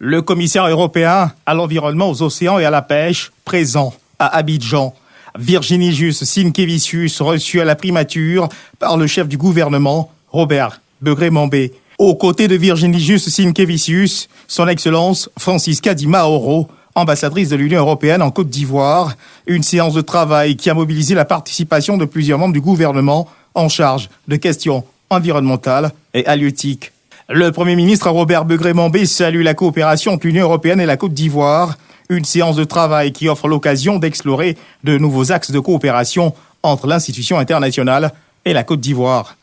Le commissaire européen à l'environnement, aux océans et à la pêche, présent à Abidjan. Virginijus Sinkevicius, reçu à la primature par le chef du gouvernement, Robert Begré-Mambé. Aux côtés de Virginijus Sinkevicius, son Excellence Francisca Di Mauro, ambassadrice de l'Union européenne en Côte d'Ivoire. Une séance de travail qui a mobilisé la participation de plusieurs membres du gouvernement en charge de questions environnementales et halieutiques. Le Premier ministre Robert Begré-Mambé salue la coopération entre l'Union européenne et la Côte d'Ivoire. Une séance de travail qui offre l'occasion d'explorer de nouveaux axes de coopération entre l'institution internationale et la Côte d'Ivoire.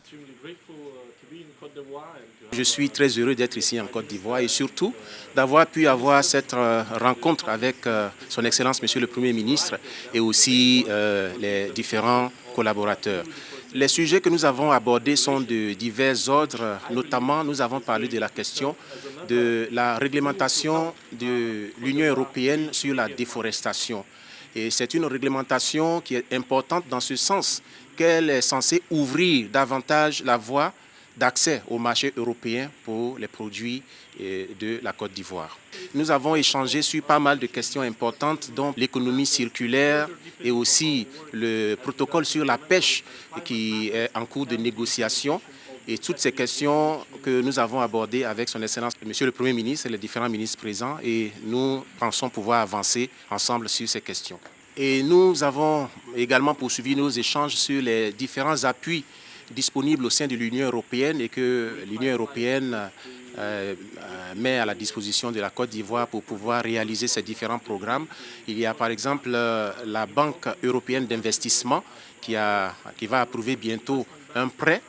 Je suis très heureux d'être ici en Côte d'Ivoire et surtout d'avoir pu avoir cette rencontre avec son Excellence Monsieur le Premier ministre et aussi les différents collaborateurs. Les sujets que nous avons abordés sont de divers ordres, notamment nous avons parlé de la question de la réglementation de l'Union européenne sur la déforestation. Et c'est une réglementation qui est importante dans ce sens qu'elle est censée ouvrir davantage la voie d'accès au marché européen pour les produits de la Côte d'Ivoire. Nous avons échangé sur pas mal de questions importantes, dont l'économie circulaire et aussi le protocole sur la pêche qui est en cours de négociation. Et toutes ces questions que nous avons abordées avec son Excellence, Monsieur le Premier ministre et les différents ministres présents, et nous pensons pouvoir avancer ensemble sur ces questions. Et nous avons également poursuivi nos échanges sur les différents appuis disponibles au sein de l'Union européenne et que l'Union européenne met à la disposition de la Côte d'Ivoire pour pouvoir réaliser ces différents programmes. Il y a par exemple la Banque européenne d'investissement qui va approuver bientôt un prêt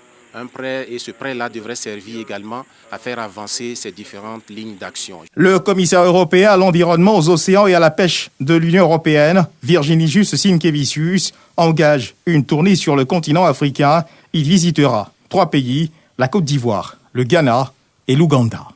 et ce prêt-là devrait servir également à faire avancer ces différentes lignes d'action. Le commissaire européen à l'environnement, aux océans et à la pêche de l'Union européenne, Virginijus Sinkevicius, engage une tournée sur le continent africain. Il visitera 3 pays, la Côte d'Ivoire, le Ghana et l'Ouganda.